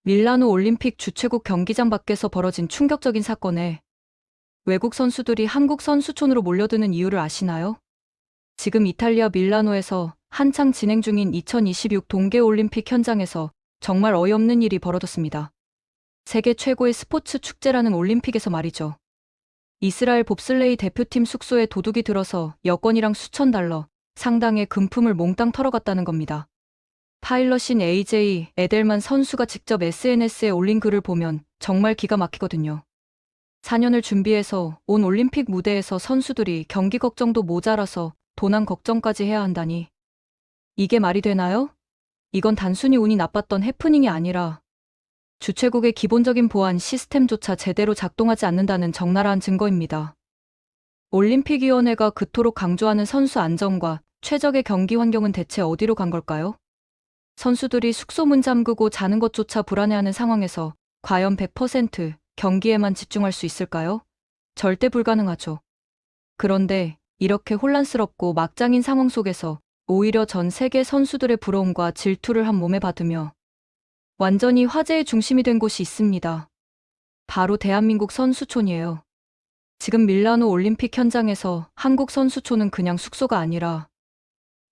밀라노 올림픽 주최국 경기장 밖에서 벌어진 충격적인 사건에 외국 선수들이 한국 선수촌으로 몰려드는 이유를 아시나요? 지금 이탈리아 밀라노에서 한창 진행 중인 2026 동계올림픽 현장에서 정말 어이없는 일이 벌어졌습니다. 세계 최고의 스포츠 축제라는 올림픽에서 말이죠. 이스라엘 봅슬레이 대표팀 숙소에 도둑이 들어서 여권이랑 수천 달러 상당의 금품을 몽땅 털어갔다는 겁니다. 파일럿인 AJ 에델만 선수가 직접 SNS에 올린 글을 보면 정말 기가 막히거든요. 4년을 준비해서 온 올림픽 무대에서 선수들이 경기 걱정도 모자라서 도난 걱정까지 해야 한다니. 이게 말이 되나요? 이건 단순히 운이 나빴던 해프닝이 아니라 주최국의 기본적인 보안 시스템조차 제대로 작동하지 않는다는 적나라한 증거입니다. 올림픽위원회가 그토록 강조하는 선수 안전과 최적의 경기 환경은 대체 어디로 간 걸까요? 선수들이 숙소 문 잠그고 자는 것조차 불안해하는 상황에서 과연 100% 경기에만 집중할 수 있을까요? 절대 불가능하죠. 그런데 이렇게 혼란스럽고 막장인 상황 속에서 오히려 전 세계 선수들의 부러움과 질투를 한 몸에 받으며 완전히 화제의 중심이 된 곳이 있습니다. 바로 대한민국 선수촌이에요. 지금 밀라노 올림픽 현장에서 한국 선수촌은 그냥 숙소가 아니라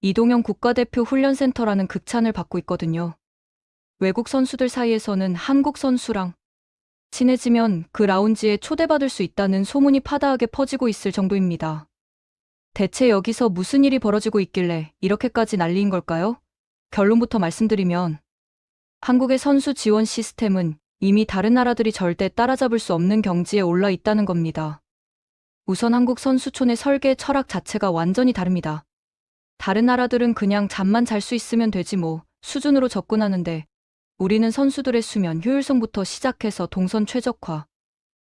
이동형 국가대표 훈련센터라는 극찬을 받고 있거든요. 외국 선수들 사이에서는 한국 선수랑 친해지면 그 라운지에 초대받을 수 있다는 소문이 파다하게 퍼지고 있을 정도입니다. 대체 여기서 무슨 일이 벌어지고 있길래 이렇게까지 난리인 걸까요? 결론부터 말씀드리면 한국의 선수 지원 시스템은 이미 다른 나라들이 절대 따라잡을 수 없는 경지에 올라 있다는 겁니다. 우선 한국 선수촌의 설계 철학 자체가 완전히 다릅니다. 다른 나라들은 그냥 잠만 잘 수 있으면 되지 뭐 수준으로 접근하는데 우리는 선수들의 수면 효율성부터 시작해서 동선 최적화,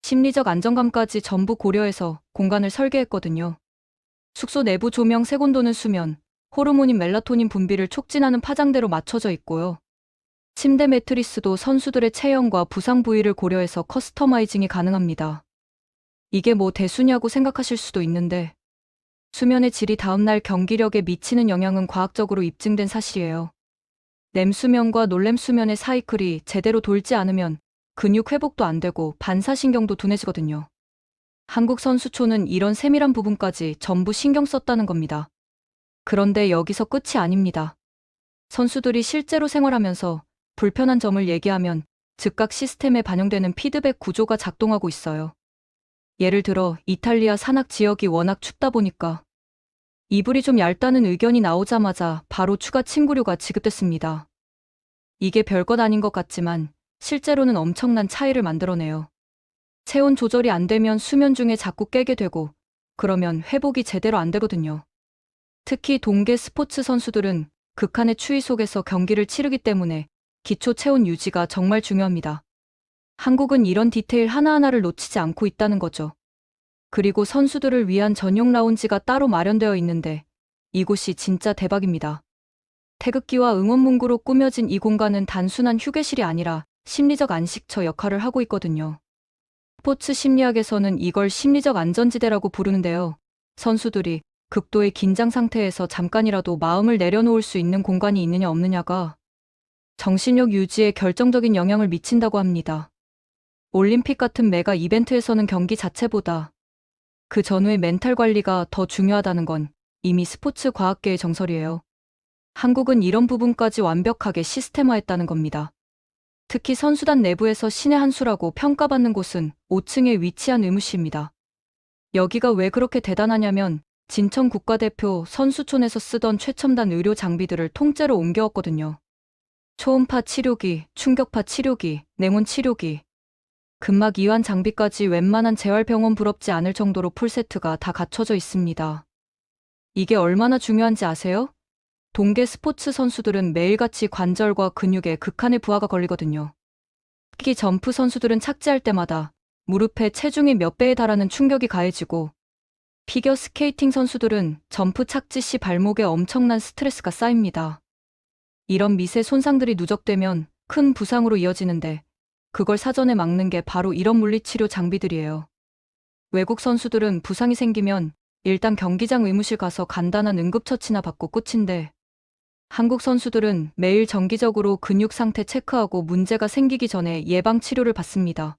심리적 안정감까지 전부 고려해서 공간을 설계했거든요. 숙소 내부 조명 색온도는 수면, 호르몬인 멜라토닌 분비를 촉진하는 파장대로 맞춰져 있고요. 침대 매트리스도 선수들의 체형과 부상 부위를 고려해서 커스터마이징이 가능합니다. 이게 뭐 대수냐고 생각하실 수도 있는데 수면의 질이 다음날 경기력에 미치는 영향은 과학적으로 입증된 사실이에요. 렘수면과 놀렘수면의 사이클이 제대로 돌지 않으면 근육 회복도 안 되고 반사신경도 둔해지거든요. 한국 선수촌은 이런 세밀한 부분까지 전부 신경 썼다는 겁니다. 그런데 여기서 끝이 아닙니다. 선수들이 실제로 생활하면서 불편한 점을 얘기하면 즉각 시스템에 반영되는 피드백 구조가 작동하고 있어요. 예를 들어 이탈리아 산악 지역이 워낙 춥다 보니까 이불이 좀 얇다는 의견이 나오자마자 바로 추가 침구류가 지급됐습니다. 이게 별것 아닌 것 같지만 실제로는 엄청난 차이를 만들어내요. 체온 조절이 안 되면 수면 중에 자꾸 깨게 되고 그러면 회복이 제대로 안 되거든요. 특히 동계 스포츠 선수들은 극한의 추위 속에서 경기를 치르기 때문에 기초 체온 유지가 정말 중요합니다. 한국은 이런 디테일 하나하나를 놓치지 않고 있다는 거죠. 그리고 선수들을 위한 전용 라운지가 따로 마련되어 있는데 이곳이 진짜 대박입니다. 태극기와 응원 문구로 꾸며진 이 공간은 단순한 휴게실이 아니라 심리적 안식처 역할을 하고 있거든요. 스포츠 심리학에서는 이걸 심리적 안전지대라고 부르는데요. 선수들이 극도의 긴장 상태에서 잠깐이라도 마음을 내려놓을 수 있는 공간이 있느냐 없느냐가 정신력 유지에 결정적인 영향을 미친다고 합니다. 올림픽 같은 메가 이벤트에서는 경기 자체보다 그 전후의 멘탈 관리가 더 중요하다는 건 이미 스포츠 과학계의 정설이에요. 한국은 이런 부분까지 완벽하게 시스템화했다는 겁니다. 특히 선수단 내부에서 신의 한 수라고 평가받는 곳은 5층에 위치한 의무실입니다. 여기가 왜 그렇게 대단하냐면 진천 국가대표 선수촌에서 쓰던 최첨단 의료 장비들을 통째로 옮겨왔거든요. 초음파 치료기, 충격파 치료기, 냉온 치료기, 근막 이완 장비까지 웬만한 재활병원 부럽지 않을 정도로 풀세트가 다 갖춰져 있습니다. 이게 얼마나 중요한지 아세요? 동계 스포츠 선수들은 매일같이 관절과 근육에 극한의 부하가 걸리거든요. 특히 점프 선수들은 착지할 때마다 무릎에 체중의 몇 배에 달하는 충격이 가해지고 피겨 스케이팅 선수들은 점프 착지 시 발목에 엄청난 스트레스가 쌓입니다. 이런 미세 손상들이 누적되면 큰 부상으로 이어지는데 그걸 사전에 막는 게 바로 이런 물리치료 장비들이에요. 외국 선수들은 부상이 생기면 일단 경기장 의무실 가서 간단한 응급처치나 받고 끝인데 한국 선수들은 매일 정기적으로 근육 상태 체크하고 문제가 생기기 전에 예방 치료를 받습니다.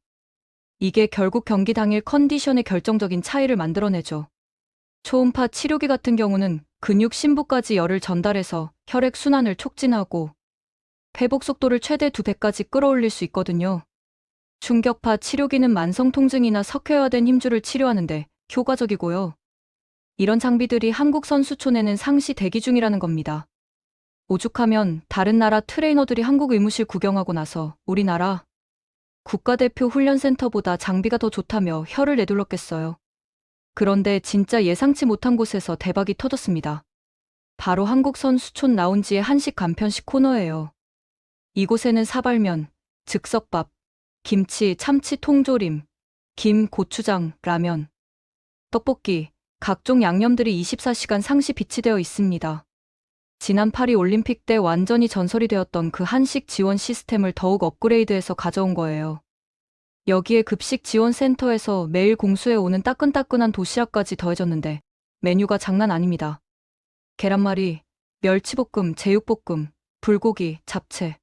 이게 결국 경기 당일 컨디션에 결정적인 차이를 만들어내죠. 초음파 치료기 같은 경우는 근육 심부까지 열을 전달해서 혈액 순환을 촉진하고 회복 속도를 최대 2배까지 끌어올릴 수 있거든요. 충격파 치료기는 만성 통증이나 석회화된 힘줄을 치료하는데 효과적이고요. 이런 장비들이 한국 선수촌에는 상시 대기 중이라는 겁니다. 오죽하면 다른 나라 트레이너들이 한국 의무실 구경하고 나서 우리나라 국가대표 훈련센터보다 장비가 더 좋다며 혀를 내둘렀겠어요. 그런데 진짜 예상치 못한 곳에서 대박이 터졌습니다. 바로 한국 선수촌 라운지의 한식 간편식 코너예요. 이곳에는 사발면, 즉석밥, 김치, 참치 통조림, 김, 고추장, 라면, 떡볶이, 각종 양념들이 24시간 상시 비치되어 있습니다. 지난 파리 올림픽 때 완전히 전설이 되었던 그 한식 지원 시스템을 더욱 업그레이드해서 가져온 거예요. 여기에 급식 지원 센터에서 매일 공수해 오는 따끈따끈한 도시락까지 더해졌는데 메뉴가 장난 아닙니다. 계란말이, 멸치볶음, 제육볶음, 불고기, 잡채,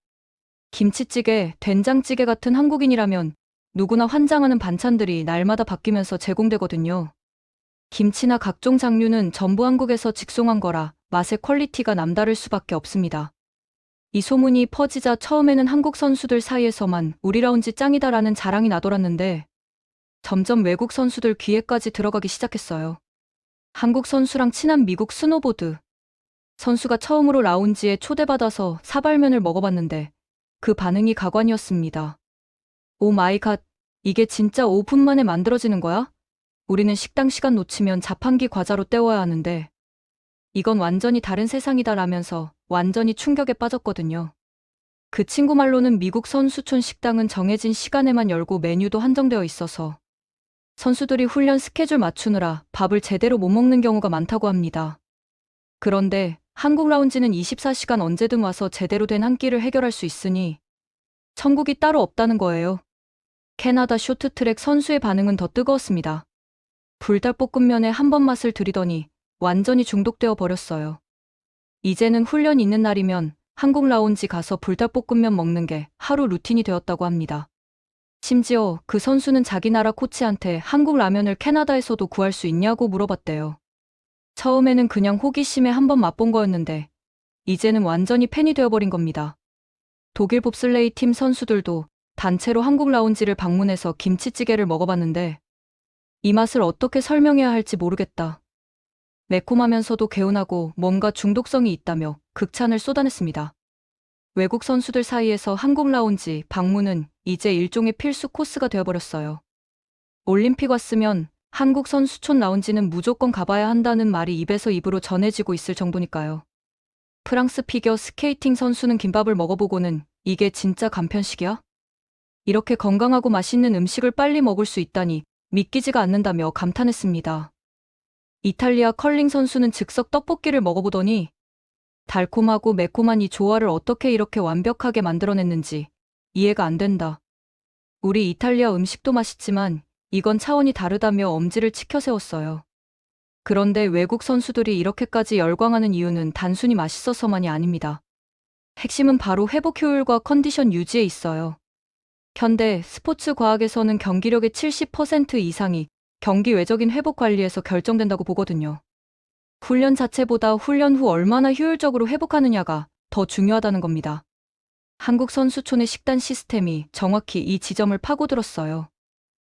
김치찌개, 된장찌개 같은 한국인이라면 누구나 환장하는 반찬들이 날마다 바뀌면서 제공되거든요. 김치나 각종 장류는 전부 한국에서 직송한 거라 맛의 퀄리티가 남다를 수밖에 없습니다. 이 소문이 퍼지자 처음에는 한국 선수들 사이에서만 우리 라운지 짱이다라는 자랑이 나돌았는데 점점 외국 선수들 귀에까지 들어가기 시작했어요. 한국 선수랑 친한 미국 스노보드 선수가 처음으로 라운지에 초대받아서 사발면을 먹어봤는데 그 반응이 가관이었습니다. 오 마이 갓, 이게 진짜 5분 만에 만들어지는 거야? 우리는 식당 시간 놓치면 자판기 과자로 때워야 하는데 이건 완전히 다른 세상이다라면서 완전히 충격에 빠졌거든요. 그 친구 말로는 미국 선수촌 식당은 정해진 시간에만 열고 메뉴도 한정되어 있어서 선수들이 훈련 스케줄 맞추느라 밥을 제대로 못 먹는 경우가 많다고 합니다. 그런데 한국 라운지는 24시간 언제든 와서 제대로 된 한 끼를 해결할 수 있으니 천국이 따로 없다는 거예요. 캐나다 쇼트트랙 선수의 반응은 더 뜨거웠습니다. 불닭볶음면에 한 번 맛을 들이더니 완전히 중독되어 버렸어요. 이제는 훈련 있는 날이면 한국 라운지 가서 불닭볶음면 먹는 게 하루 루틴이 되었다고 합니다. 심지어 그 선수는 자기 나라 코치한테 한국 라면을 캐나다에서도 구할 수 있냐고 물어봤대요. 처음에는 그냥 호기심에 한번 맛본 거였는데 이제는 완전히 팬이 되어버린 겁니다. 독일 봅슬레이 팀 선수들도 단체로 한국 라운지를 방문해서 김치찌개를 먹어봤는데 이 맛을 어떻게 설명해야 할지 모르겠다. 매콤하면서도 개운하고 뭔가 중독성이 있다며 극찬을 쏟아냈습니다. 외국 선수들 사이에서 한국 라운지 방문은 이제 일종의 필수 코스가 되어버렸어요. 올림픽 왔으면 한국 선수촌 라운지는 무조건 가봐야 한다는 말이 입에서 입으로 전해지고 있을 정도니까요. 프랑스 피겨 스케이팅 선수는 김밥을 먹어보고는 이게 진짜 간편식이야? 이렇게 건강하고 맛있는 음식을 빨리 먹을 수 있다니 믿기지가 않는다며 감탄했습니다. 이탈리아 컬링 선수는 즉석 떡볶이를 먹어보더니 달콤하고 매콤한 이 조화를 어떻게 이렇게 완벽하게 만들어냈는지 이해가 안 된다. 우리 이탈리아 음식도 맛있지만 이건 차원이 다르다며 엄지를 치켜세웠어요. 그런데 외국 선수들이 이렇게까지 열광하는 이유는 단순히 맛있어서만이 아닙니다. 핵심은 바로 회복 효율과 컨디션 유지에 있어요. 현대 스포츠 과학에서는 경기력의 70% 이상이 경기 외적인 회복 관리에서 결정된다고 보거든요. 훈련 자체보다 훈련 후 얼마나 효율적으로 회복하느냐가 더 중요하다는 겁니다. 한국 선수촌의 식단 시스템이 정확히 이 지점을 파고들었어요.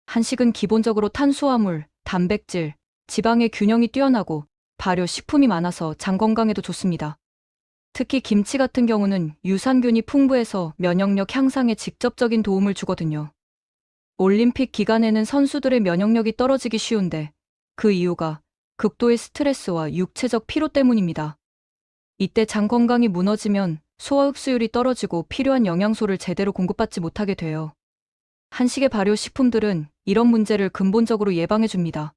한식은 기본적으로 탄수화물, 단백질, 지방의 균형이 뛰어나고 발효 식품이 많아서 장 건강에도 좋습니다. 특히 김치 같은 경우는 유산균이 풍부해서 면역력 향상에 직접적인 도움을 주거든요. 올림픽 기간에는 선수들의 면역력이 떨어지기 쉬운데 그 이유가 극도의 스트레스와 육체적 피로 때문입니다. 이때 장 건강이 무너지면 소화 흡수율이 떨어지고 필요한 영양소를 제대로 공급받지 못하게 돼요. 한식의 발효 식품들은 이런 문제를 근본적으로 예방해줍니다.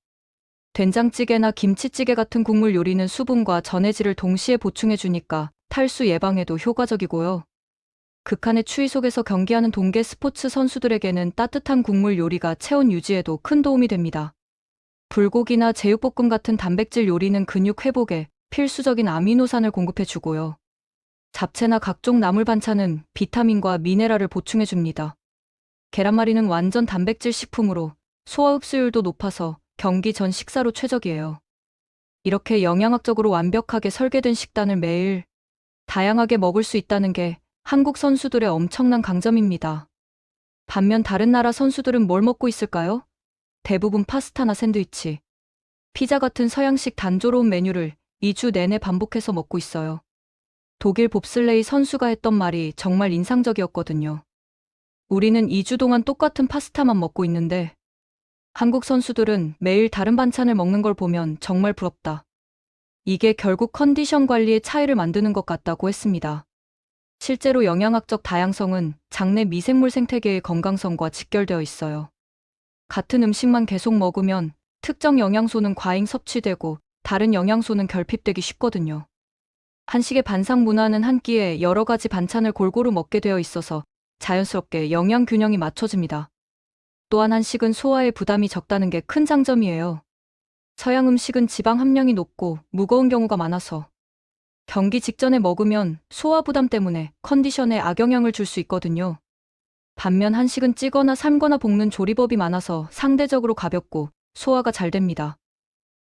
된장찌개나 김치찌개 같은 국물 요리는 수분과 전해질을 동시에 보충해주니까 탈수 예방에도 효과적이고요. 극한의 추위 속에서 경기하는 동계 스포츠 선수들에게는 따뜻한 국물 요리가 체온 유지에도 큰 도움이 됩니다. 불고기나 제육볶음 같은 단백질 요리는 근육 회복에 필수적인 아미노산을 공급해주고요. 잡채나 각종 나물 반찬은 비타민과 미네랄을 보충해줍니다. 계란말이는 완전 단백질 식품으로 소화 흡수율도 높아서 경기 전 식사로 최적이에요. 이렇게 영양학적으로 완벽하게 설계된 식단을 매일 다양하게 먹을 수 있다는 게 한국 선수들의 엄청난 강점입니다. 반면 다른 나라 선수들은 뭘 먹고 있을까요? 대부분 파스타나 샌드위치, 피자 같은 서양식 단조로운 메뉴를 2주 내내 반복해서 먹고 있어요. 독일 봅슬레이 선수가 했던 말이 정말 인상적이었거든요. 우리는 2주 동안 똑같은 파스타만 먹고 있는데 한국 선수들은 매일 다른 반찬을 먹는 걸 보면 정말 부럽다. 이게 결국 컨디션 관리의 차이를 만드는 것 같다고 했습니다. 실제로 영양학적 다양성은 장내 미생물 생태계의 건강성과 직결되어 있어요. 같은 음식만 계속 먹으면 특정 영양소는 과잉 섭취되고 다른 영양소는 결핍되기 쉽거든요. 한식의 반상 문화는 한 끼에 여러 가지 반찬을 골고루 먹게 되어 있어서 자연스럽게 영양 균형이 맞춰집니다. 또한 한식은 소화에 부담이 적다는 게 큰 장점이에요. 서양 음식은 지방 함량이 높고 무거운 경우가 많아서 경기 직전에 먹으면 소화 부담 때문에 컨디션에 악영향을 줄 수 있거든요. 반면 한식은 찌거나 삶거나 볶는 조리법이 많아서 상대적으로 가볍고 소화가 잘 됩니다.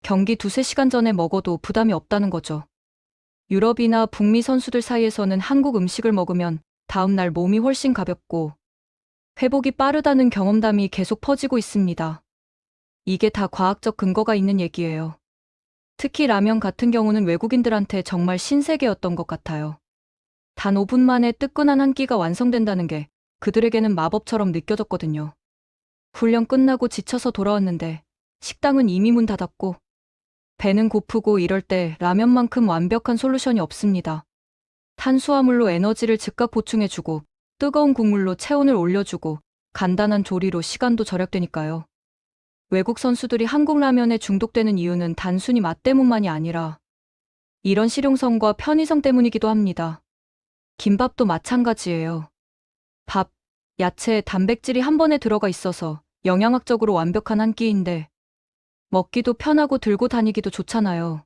경기 2~3시간 전에 먹어도 부담이 없다는 거죠. 유럽이나 북미 선수들 사이에서는 한국 음식을 먹으면 다음날 몸이 훨씬 가볍고 회복이 빠르다는 경험담이 계속 퍼지고 있습니다. 이게 다 과학적 근거가 있는 얘기예요. 특히 라면 같은 경우는 외국인들한테 정말 신세계였던 것 같아요. 단 5분 만에 뜨끈한 한 끼가 완성된다는 게 그들에게는 마법처럼 느껴졌거든요. 훈련 끝나고 지쳐서 돌아왔는데 식당은 이미 문 닫았고 배는 고프고 이럴 때 라면만큼 완벽한 솔루션이 없습니다. 탄수화물로 에너지를 즉각 보충해주고 뜨거운 국물로 체온을 올려주고 간단한 조리로 시간도 절약되니까요. 외국 선수들이 한국 라면에 중독되는 이유는 단순히 맛 때문만이 아니라 이런 실용성과 편의성 때문이기도 합니다. 김밥도 마찬가지예요. 밥, 야채, 단백질이 한 번에 들어가 있어서 영양학적으로 완벽한 한 끼인데 먹기도 편하고 들고 다니기도 좋잖아요.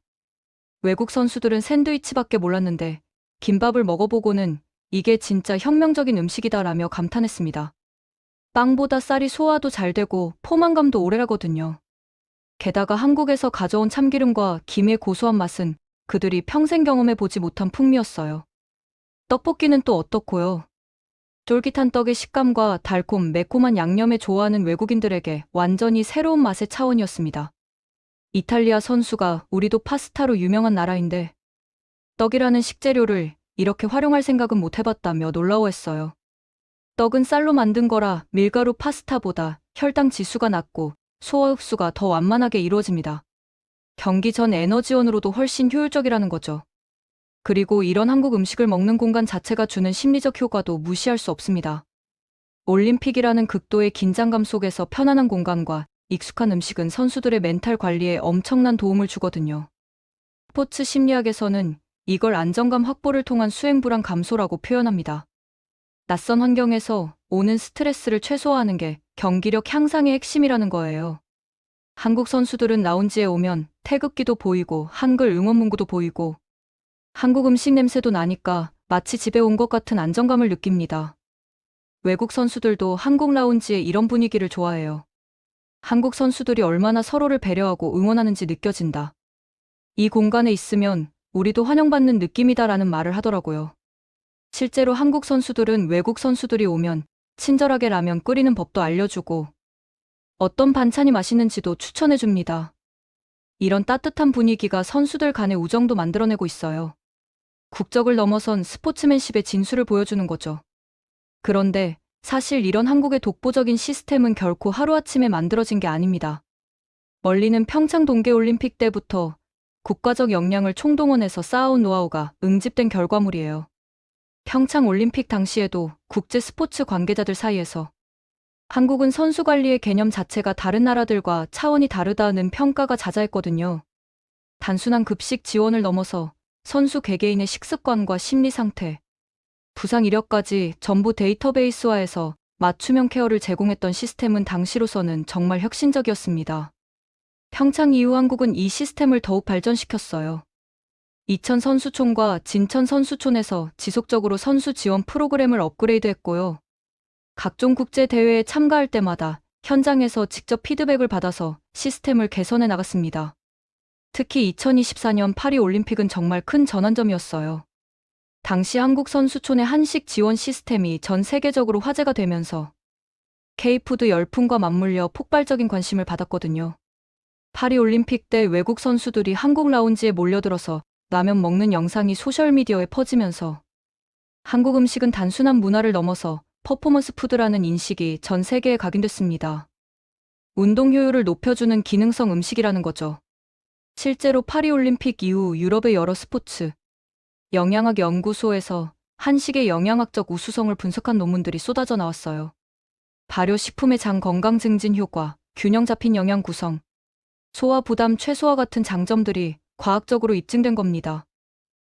외국 선수들은 샌드위치밖에 몰랐는데 김밥을 먹어보고는 이게 진짜 혁명적인 음식이다라며 감탄했습니다. 빵보다 쌀이 소화도 잘 되고 포만감도 오래 가거든요. 게다가 한국에서 가져온 참기름과 김의 고소한 맛은 그들이 평생 경험해보지 못한 풍미였어요. 떡볶이는 또 어떻고요? 쫄깃한 떡의 식감과 달콤, 매콤한 양념에 좋아하는 외국인들에게 완전히 새로운 맛의 차원이었습니다. 이탈리아 선수가 우리도 파스타로 유명한 나라인데 떡이라는 식재료를 이렇게 활용할 생각은 못 해봤다며 놀라워했어요. 떡은 쌀로 만든 거라 밀가루 파스타보다 혈당 지수가 낮고 소화 흡수가 더 완만하게 이루어집니다. 경기 전 에너지원으로도 훨씬 효율적이라는 거죠. 그리고 이런 한국 음식을 먹는 공간 자체가 주는 심리적 효과도 무시할 수 없습니다. 올림픽이라는 극도의 긴장감 속에서 편안한 공간과 익숙한 음식은 선수들의 멘탈 관리에 엄청난 도움을 주거든요. 스포츠 심리학에서는 이걸 안정감 확보를 통한 수행 불안 감소라고 표현합니다. 낯선 환경에서 오는 스트레스를 최소화하는 게 경기력 향상의 핵심이라는 거예요. 한국 선수들은 라운지에 오면 태극기도 보이고 한글 응원 문구도 보이고 한국 음식 냄새도 나니까 마치 집에 온 것 같은 안정감을 느낍니다. 외국 선수들도 한국 라운지의 이런 분위기를 좋아해요. 한국 선수들이 얼마나 서로를 배려하고 응원하는지 느껴진다. 이 공간에 있으면 우리도 환영받는 느낌이다라는 말을 하더라고요. 실제로 한국 선수들은 외국 선수들이 오면 친절하게 라면 끓이는 법도 알려주고 어떤 반찬이 맛있는지도 추천해줍니다. 이런 따뜻한 분위기가 선수들 간의 우정도 만들어내고 있어요. 국적을 넘어선 스포츠맨십의 진수를 보여주는 거죠. 그런데 사실 이런 한국의 독보적인 시스템은 결코 하루아침에 만들어진 게 아닙니다. 멀리는 평창 동계올림픽 때부터 국가적 역량을 총동원해서 쌓아온 노하우가 응집된 결과물이에요. 평창 올림픽 당시에도 국제 스포츠 관계자들 사이에서 한국은 선수 관리의 개념 자체가 다른 나라들과 차원이 다르다는 평가가 잦아했거든요. 단순한 급식 지원을 넘어서 선수 개개인의 식습관과 심리 상태, 부상 이력까지 전부 데이터베이스화해서 맞춤형 케어를 제공했던 시스템은 당시로서는 정말 혁신적이었습니다. 평창 이후 한국은 이 시스템을 더욱 발전시켰어요. 이천 선수촌과 진천 선수촌에서 지속적으로 선수 지원 프로그램을 업그레이드했고요. 각종 국제 대회에 참가할 때마다 현장에서 직접 피드백을 받아서 시스템을 개선해 나갔습니다. 특히 2024년 파리 올림픽은 정말 큰 전환점이었어요. 당시 한국 선수촌의 한식 지원 시스템이 전 세계적으로 화제가 되면서 K푸드 열풍과 맞물려 폭발적인 관심을 받았거든요. 파리 올림픽 때 외국 선수들이 한국 라운지에 몰려들어서 라면 먹는 영상이 소셜미디어에 퍼지면서 한국 음식은 단순한 문화를 넘어서 퍼포먼스 푸드라는 인식이 전 세계에 각인됐습니다. 운동 효율을 높여주는 기능성 음식이라는 거죠. 실제로 파리 올림픽 이후 유럽의 여러 스포츠 영양학 연구소에서 한식의 영양학적 우수성을 분석한 논문들이 쏟아져 나왔어요. 발효식품의 장 건강 증진 효과, 균형 잡힌 영양 구성, 소화 부담 최소화 같은 장점들이 과학적으로 입증된 겁니다.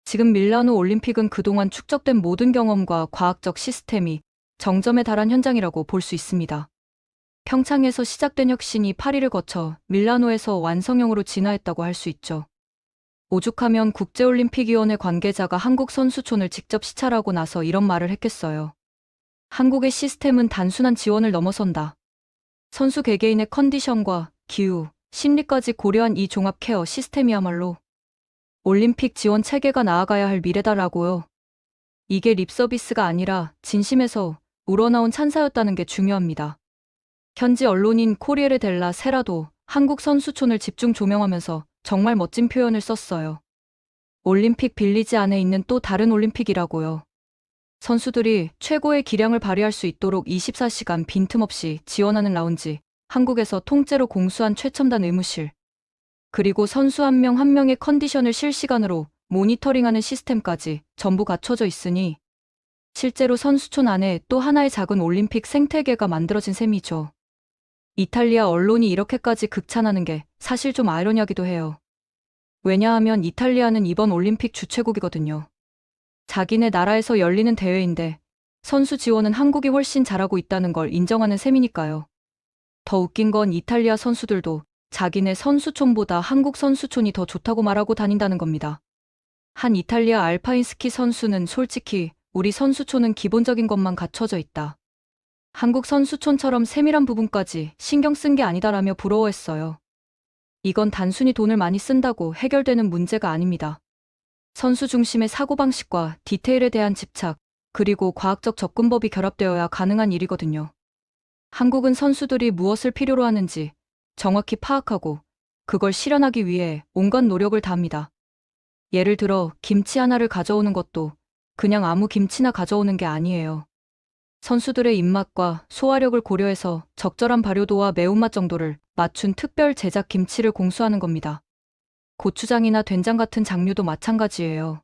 지금 밀라노 올림픽은 그동안 축적된 모든 경험과 과학적 시스템이 정점에 달한 현장이라고 볼 수 있습니다. 평창에서 시작된 혁신이 파리를 거쳐 밀라노에서 완성형으로 진화했다고 할 수 있죠. 오죽하면 국제올림픽위원회 관계자가 한국 선수촌을 직접 시찰하고 나서 이런 말을 했겠어요. 한국의 시스템은 단순한 지원을 넘어선다. 선수 개개인의 컨디션과 기후, 심리까지 고려한 이 종합 케어 시스템이야말로 올림픽 지원 체계가 나아가야 할 미래다라고요. 이게 립서비스가 아니라 진심에서 우러나온 찬사였다는 게 중요합니다. 현지 언론인 코리에르 델라 세라도 한국 선수촌을 집중 조명하면서 정말 멋진 표현을 썼어요. 올림픽 빌리지 안에 있는 또 다른 올림픽이라고요. 선수들이 최고의 기량을 발휘할 수 있도록 24시간 빈틈없이 지원하는 라운지, 한국에서 통째로 공수한 최첨단 의무실, 그리고 선수 한 명 한 명의 컨디션을 실시간으로 모니터링하는 시스템까지 전부 갖춰져 있으니 실제로 선수촌 안에 또 하나의 작은 올림픽 생태계가 만들어진 셈이죠. 이탈리아 언론이 이렇게까지 극찬하는 게 사실 좀 아이러니하기도 해요. 왜냐하면 이탈리아는 이번 올림픽 주최국이거든요. 자기네 나라에서 열리는 대회인데 선수 지원은 한국이 훨씬 잘하고 있다는 걸 인정하는 셈이니까요. 더 웃긴 건 이탈리아 선수들도 자기네 선수촌보다 한국 선수촌이 더 좋다고 말하고 다닌다는 겁니다. 한 이탈리아 알파인 스키 선수는 솔직히 우리 선수촌은 기본적인 것만 갖춰져 있다. 한국 선수촌처럼 세밀한 부분까지 신경 쓴 게 아니다라며 부러워했어요. 이건 단순히 돈을 많이 쓴다고 해결되는 문제가 아닙니다. 선수 중심의 사고방식과 디테일에 대한 집착, 그리고 과학적 접근법이 결합되어야 가능한 일이거든요. 한국은 선수들이 무엇을 필요로 하는지 정확히 파악하고 그걸 실현하기 위해 온갖 노력을 다합니다. 예를 들어 김치 하나를 가져오는 것도 그냥 아무 김치나 가져오는 게 아니에요. 선수들의 입맛과 소화력을 고려해서 적절한 발효도와 매운맛 정도를 맞춘 특별 제작 김치를 공수하는 겁니다. 고추장이나 된장 같은 장류도 마찬가지예요.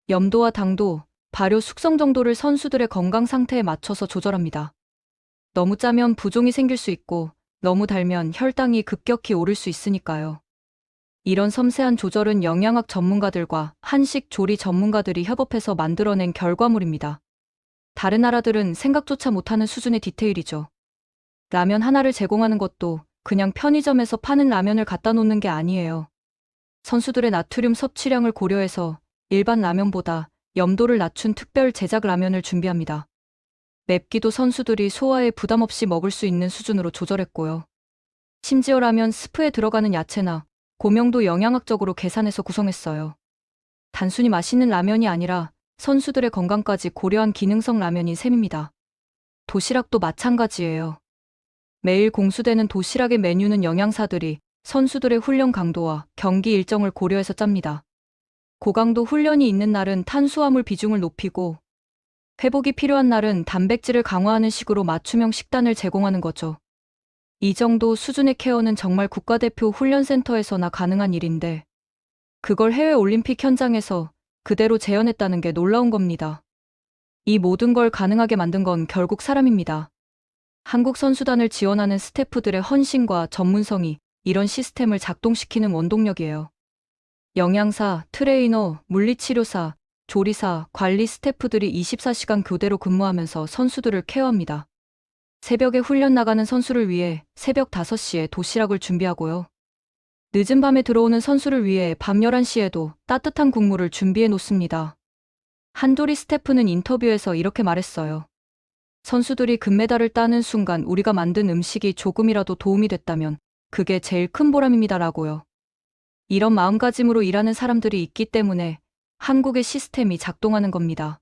염도와 당도, 발효 숙성 정도를 선수들의 건강 상태에 맞춰서 조절합니다. 너무 짜면 부종이 생길 수 있고 너무 달면 혈당이 급격히 오를 수 있으니까요. 이런 섬세한 조절은 영양학 전문가들과 한식 조리 전문가들이 협업해서 만들어낸 결과물입니다. 다른 나라들은 생각조차 못하는 수준의 디테일이죠. 라면 하나를 제공하는 것도 그냥 편의점에서 파는 라면을 갖다 놓는 게 아니에요. 선수들의 나트륨 섭취량을 고려해서 일반 라면보다 염도를 낮춘 특별 제작 라면을 준비합니다. 맵기도 선수들이 소화에 부담 없이 먹을 수 있는 수준으로 조절했고요. 심지어 라면 스프에 들어가는 야채나 고명도 영양학적으로 계산해서 구성했어요. 단순히 맛있는 라면이 아니라 선수들의 건강까지 고려한 기능성 라면인 셈입니다. 도시락도 마찬가지예요. 매일 공수되는 도시락의 메뉴는 영양사들이 선수들의 훈련 강도와 경기 일정을 고려해서 짭니다. 고강도 훈련이 있는 날은 탄수화물 비중을 높이고 회복이 필요한 날은 단백질을 강화하는 식으로 맞춤형 식단을 제공하는 거죠. 이 정도 수준의 케어는 정말 국가대표 훈련센터에서나 가능한 일인데 그걸 해외 올림픽 현장에서 그대로 재현했다는 게 놀라운 겁니다. 이 모든 걸 가능하게 만든 건 결국 사람입니다. 한국 선수단을 지원하는 스태프들의 헌신과 전문성이 이런 시스템을 작동시키는 원동력이에요. 영양사, 트레이너, 물리치료사, 조리사, 관리 스태프들이 24시간 교대로 근무하면서 선수들을 케어합니다. 새벽에 훈련 나가는 선수를 위해 새벽 5시에 도시락을 준비하고요. 늦은 밤에 들어오는 선수를 위해 밤 11시에도 따뜻한 국물을 준비해 놓습니다. 한도리 스태프는 인터뷰에서 이렇게 말했어요. 선수들이 금메달을 따는 순간 우리가 만든 음식이 조금이라도 도움이 됐다면 그게 제일 큰 보람입니다라고요. 이런 마음가짐으로 일하는 사람들이 있기 때문에 한국의 시스템이 작동하는 겁니다.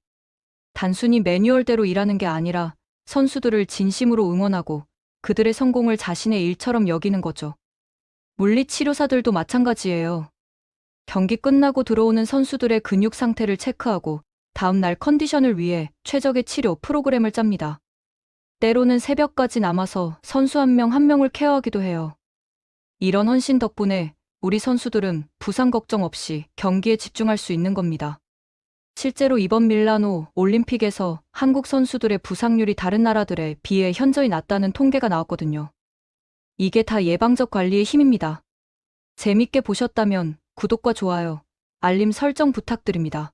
단순히 매뉴얼대로 일하는 게 아니라 선수들을 진심으로 응원하고 그들의 성공을 자신의 일처럼 여기는 거죠. 물리치료사들도 마찬가지예요. 경기 끝나고 들어오는 선수들의 근육 상태를 체크하고 다음 날 컨디션을 위해 최적의 치료 프로그램을 짭니다. 때로는 새벽까지 남아서 선수 한 명 한 명을 케어하기도 해요. 이런 헌신 덕분에 우리 선수들은 부상 걱정 없이 경기에 집중할 수 있는 겁니다. 실제로 이번 밀라노 올림픽에서 한국 선수들의 부상률이 다른 나라들에 비해 현저히 낮다는 통계가 나왔거든요. 이게 다 예방적 관리의 힘입니다. 재밌게 보셨다면 구독과 좋아요, 알림 설정 부탁드립니다.